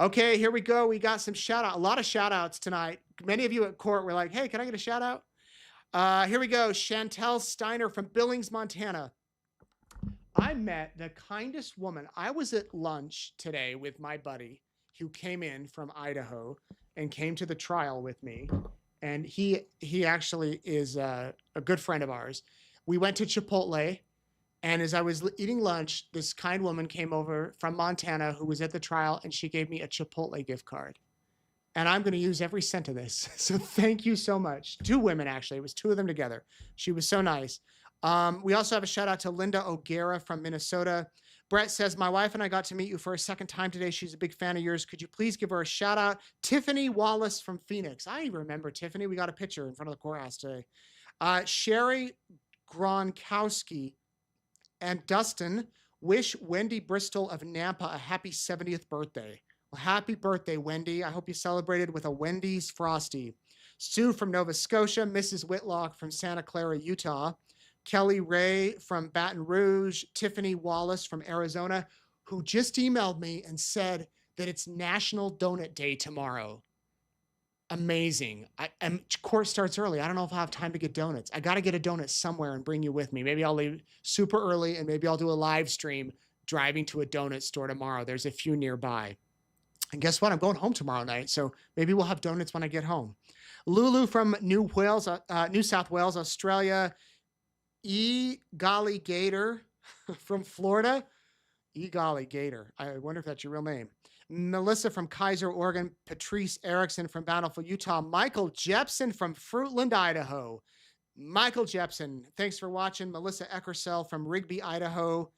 Okay, here we go. We got some shout out, a lot of shout outs tonight. Many of you at court were like, hey, can I get a shout out? Here we go. Chantel Steiner from Billings, Montana. I met the kindest woman. I was at lunch today with my buddy who came in from Idaho and came to the trial with me. And he actually is a good friend of ours. We went to Chipotle, and as I was eating lunch, this kind woman came over from Montana who was at the trial, and she gave me a Chipotle gift card. And I'm going to use every cent of this. So thank you so much. Two women, actually. It was two of them together. She was so nice. We also have a shout out to Linda O'Gara from Minnesota. Brett says, my wife and I got to meet you for a second time today. She's a big fan of yours. Could you please give her a shout out? Tiffany Wallace from Phoenix. I remember Tiffany. We got a picture in front of the courthouse today. Sherry Gronkowski and Dustin wish Wendy Bristol of Nampa a happy 70th birthday. Well, happy birthday, Wendy. I hope you celebrated with a Wendy's Frosty. Sue from Nova Scotia, Mrs. Whitlock from Santa Clara, Utah, Kelly Ray from Baton Rouge, Tiffany Wallace from Arizona, who just emailed me and said that it's National Donut Day tomorrow. Amazing. Court starts early. I don't know if I'll have time to get donuts. I got to get a donut somewhere and bring you with me. Maybe I'll leave super early and maybe I'll do a live stream driving to a donut store tomorrow. There's a few nearby. And guess what? I'm going home tomorrow night, so maybe we'll have donuts when I get home. Lulu from New South Wales, Australia. Golly Gator from Florida. Golly Gator. I wonder if that's your real name. Melissa from Kaiser, Oregon. Patrice Erickson from Bountiful, Utah. Michael Jepson from Fruitland, Idaho. Michael Jepson, thanks for watching. Melissa Eckersell from Rigby, Idaho.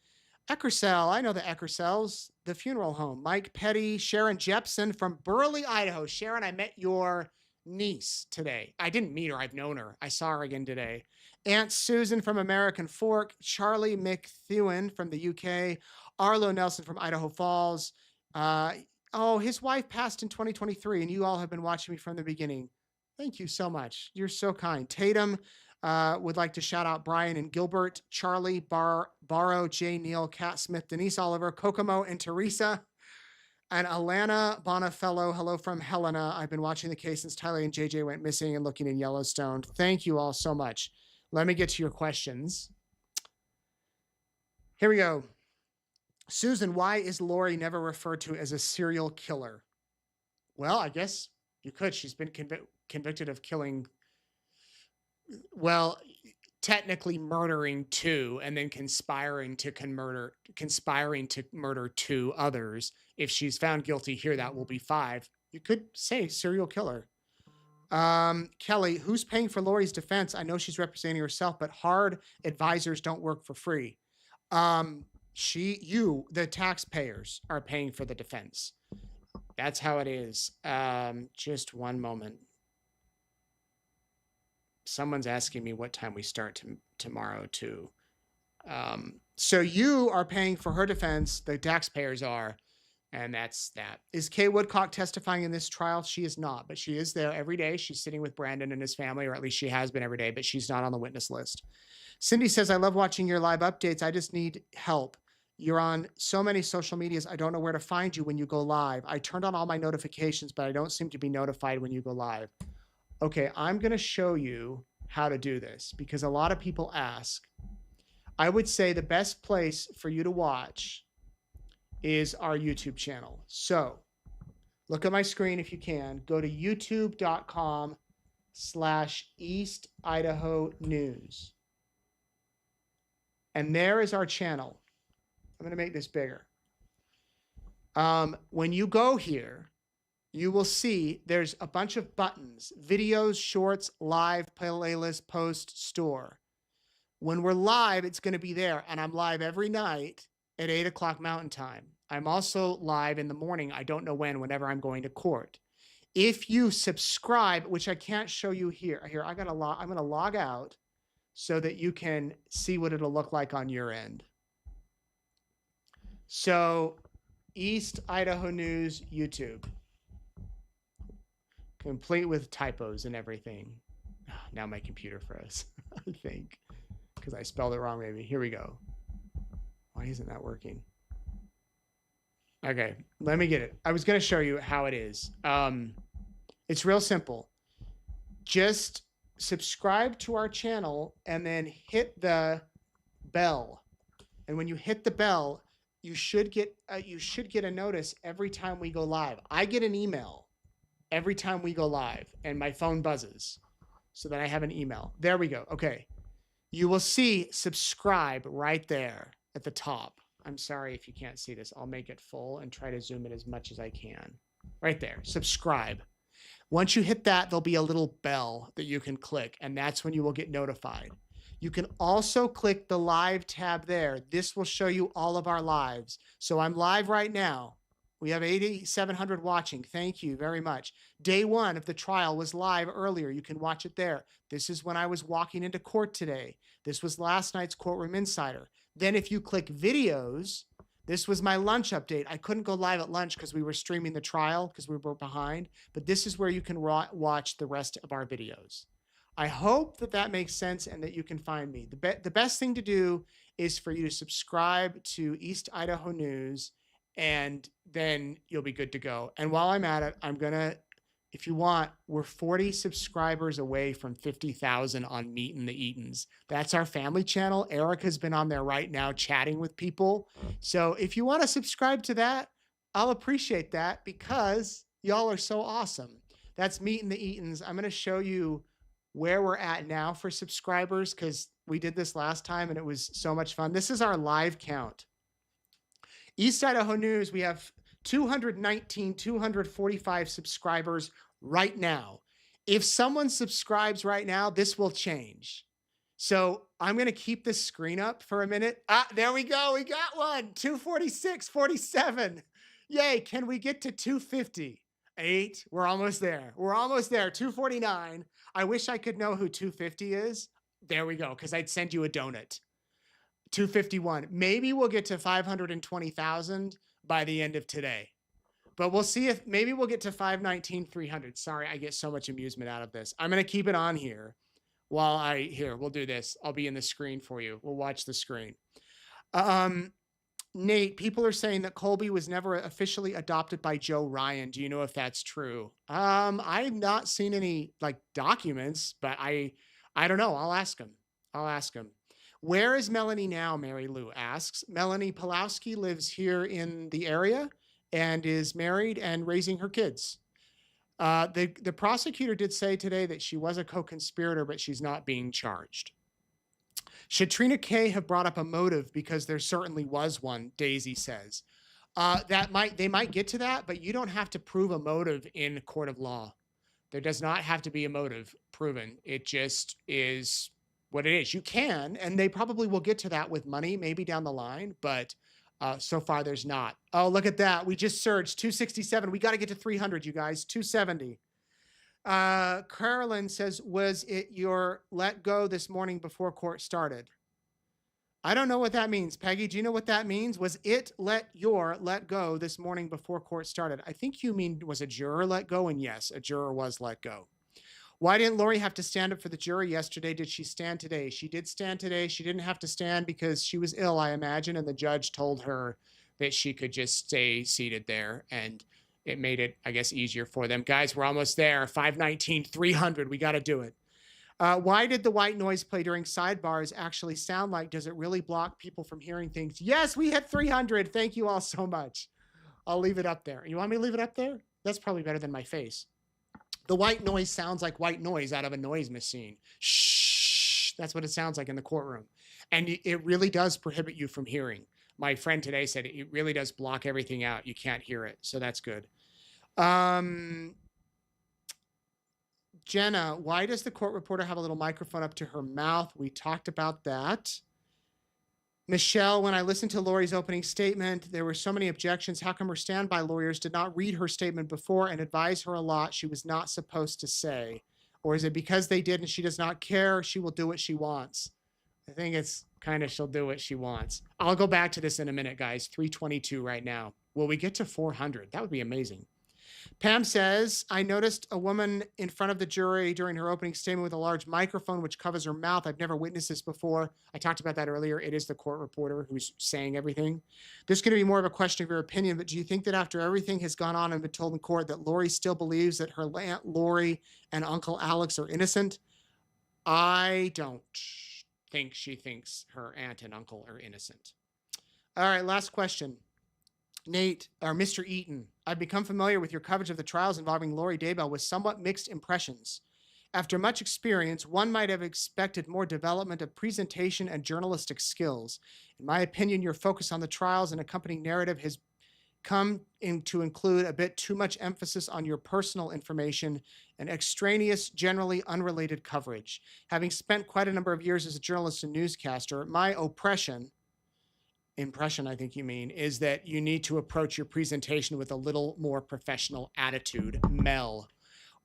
Eckersell, I know the Eckersells, the funeral home. Mike Petty, Sharon Jepson from Burley, Idaho. Sharon, I met your niece today. I didn't meet her. I've known her. I saw her again today. Aunt Susan from American Fork. Charlie McThewen from the UK. Arlo Nelson from Idaho Falls. His wife passed in 2023, and you all have been watching me from the beginning. Thank you so much. You're so kind. Tatum would like to shout out Brian and Gilbert, Charlie, Barrow, Jay Neal, Kat Smith, Denise Oliver, Kokomo, and Teresa. And Alana Bonifello, hello from Helena. I've been watching the case since Tyler and JJ went missing and looking in Yellowstone. Thank you all so much. Let me get to your questions. Here we go. Susan, why is Lori never referred to as a serial killer? Well, I guess you could. She's been convicted of killing, well, technically murdering two and then conspiring to murder two others. If she's found guilty here, that will be 5. You could say serial killer. Kelly, who's paying for Lori's defense? I know she's representing herself, but hard advisors don't work for free. The taxpayers are paying for the defense. That's how it is. Just one moment. Someone's asking me what time we start tomorrow too. So you are paying for her defense. The taxpayers are. And that's that. Is Kay Woodcock testifying in this trial? She is not, but she is there every day. She's sitting with Brandon and his family, or at least she has been every day, but she's not on the witness list. Cindy says, I love watching your live updates. I just need help. You're on so many social medias. I don't know where to find you when you go live. I turned on all my notifications, but I don't seem to be notified when you go live. Okay, I'm going to show you how to do this because a lot of people ask. I would say the best place for you to watch is our YouTube channel. So look at my screen if you can. Go to youtube.com/East Idaho News. And there is our channel. I'm going to make this bigger. When you go here, you will see there's a bunch of buttons: videos, shorts, live, playlist, post, store. When we're live, it's going to be there. And I'm live every night at 8 o'clock Mountain Time. I'm also live in the morning. I don't know whenever I'm going to court. If you subscribe, which I can't show you here. I'm going to log out so that you can see what it'll look like on your end. So East Idaho News YouTube. Complete with typos and everything. Now my computer froze, I think, because I spelled it wrong maybe. Here we go. Why isn't that working? Okay, let me get it. I was going to show you how it is. It's real simple. Just subscribe to our channel and then hit the bell. And when you hit the bell, you should get a notice every time we go live. I get an email every time we go live, and my phone buzzes, so that I have an email. There we go. Okay, you will see subscribe right there at the top. I'm sorry if you can't see this. I'll make it full and try to zoom in as much as I can. Right there, subscribe. Once you hit that, there'll be a little bell that you can click, and that's when you will get notified. You can also click the live tab there. This will show you all of our lives. So I'm live right now. We have 8,700 watching. Thank you very much. Day one of the trial was live earlier. You can watch it there. This is when I was walking into court today. This was last night's Courtroom Insider. Then if you click videos, this was my lunch update. I couldn't go live at lunch because we were streaming the trial because we were behind. But this is where you can watch the rest of our videos. I hope that that makes sense and that you can find me. The best thing to do is for you to subscribe to East Idaho News, and then you'll be good to go. And while I'm at it, I'm going to, if you want, we're 40 subscribers away from 50,000 on Meeting the Eatons. That's our family channel. Erica's been on there right now chatting with people. So if you want to subscribe to that, I'll appreciate that because y'all are so awesome. That's Meeting the Eatons. I'm going to show you where we're at now for subscribers because we did this last time and it was so much fun. This is our live count. East Idaho News, we have 245 subscribers right now. If someone subscribes right now, this will change. So I'm going to keep this screen up for a minute. There we go. We got one. 246, 47. Yay. Can we get to 250? 8. We're almost there. We're almost there. 249. I wish I could know who 250 is. There we go, because I'd send you a donut. 251. Maybe we'll get to 520,000 by the end of today. But we'll see if maybe we'll get to 519, 300. Sorry, I get so much amusement out of this. I'm going to keep it on here while we'll do this. I'll be in the screen for you. We'll watch the screen. Nate, people are saying that Colby was never officially adopted by Joe Ryan. Do you know if that's true? I've not seen any documents, but I don't know. I'll ask him. Where is Melanie now? Mary Lou asks. Melanie Pulowski lives here in the area and is married and raising her kids. The prosecutor did say today that she was a co-conspirator, but she's not being charged. Should Trina K have brought up a motive? Because there certainly was one, Daisy says. They might get to that, but you don't have to prove a motive in a court of law. There does not have to be a motive proven. It just is what it is. You can, and they probably will get to that with money, maybe down the line, but so far there's not. Oh, look at that. We just surged 267. We got to get to 300, you guys. 270. Carolyn says, was it your let go this morning before court started? I don't know what that means. Peggy, do you know what that means? Was it let go this morning before court started? I think you mean was a juror let go? And yes, a juror was let go. Why didn't Lori have to stand up for the jury yesterday? Did she stand today? She did stand today. She didn't have to stand because she was ill, I imagine, and the judge told her that she could just stay seated there, and it made it, I guess, easier for them. Guys, we're almost there. 519, 300. We got to do it. Why did the white noise play during sidebars actually sound like? Does it really block people from hearing things? Yes, we hit 300. Thank you all so much. I'll leave it up there. You want me to leave it up there? That's probably better than my face. The white noise sounds like white noise out of a noise machine. Shh. That's what it sounds like in the courtroom. And it really does prohibit you from hearing. My friend today said it really does block everything out. You can't hear it. So that's good. Jenna, why does the court reporter have a little microphone up to her mouth? We talked about that. Michelle, when I listened to Lori's opening statement, there were so many objections. How come her standby lawyers did not read her statement before and advise her a lot she was not supposed to say? Or is it because they did and she does not care, she will do what she wants? I think it's kind of she'll do what she wants. I'll go back to this in a minute, guys. 322 right now. Will we get to 400? That would be amazing. Pam says, I noticed a woman in front of the jury during her opening statement with a large microphone which covers her mouth. I've never witnessed this before. I talked about that earlier. It is the court reporter who's saying everything. This is going to be more of a question of your opinion, but do you think that after everything has gone on and been told in court that Lori still believes that her Aunt Lori and Uncle Alex are innocent? I don't think she thinks her aunt and uncle are innocent. All right, last question. Nate, or Mr. Eaton, I've become familiar with your coverage of the trials involving Lori Daybell with somewhat mixed impressions. After much experience, one might have expected more development of presentation and journalistic skills. In my opinion, your focus on the trials and accompanying narrative has come to include a bit too much emphasis on your personal information and extraneous, generally unrelated coverage. Having spent quite a number of years as a journalist and newscaster, my impression, I think you mean, is that you need to approach your presentation with a little more professional attitude. Mel.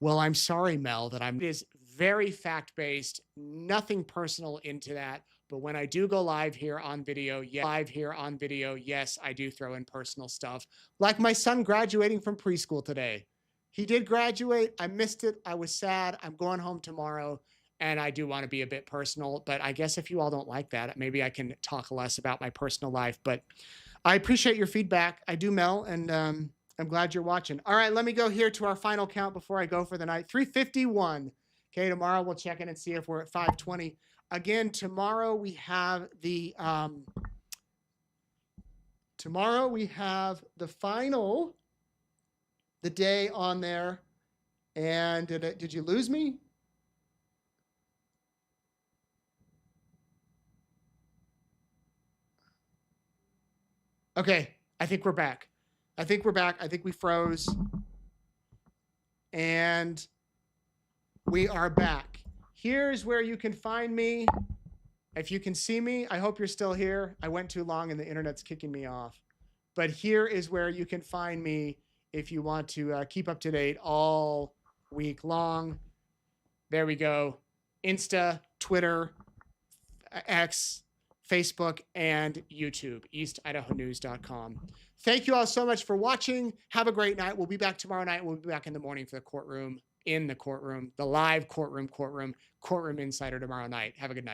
Well, I'm sorry, Mel, that it is very fact-based, nothing personal into that. But when I do go live here on video, yes, I do throw in personal stuff. Like my son graduating from preschool today. He did graduate. I missed it. I was sad. I'm going home tomorrow. And I do want to be a bit personal, but I guess if you all don't like that, maybe I can talk less about my personal life. But I appreciate your feedback. I do, Mel, and I'm glad you're watching. All right, let me go here to our final count before I go for the night. 351. Okay, tomorrow we'll check in and see if we're at 520. Again, tomorrow we have the final, the day on there. And did you lose me? Okay, I think we're back. I think we froze. And we are back. Here's where you can find me. If you can see me, I hope you're still here. I went too long and the internet's kicking me off. But here is where you can find me if you want to keep up to date all week long. There we go. Insta, Twitter, X, Facebook, and YouTube, eastidahonews.com. Thank you all so much for watching. Have a great night. We'll be back tomorrow night. We'll be back in the morning for the courtroom, the live courtroom Insider tomorrow night. Have a good night.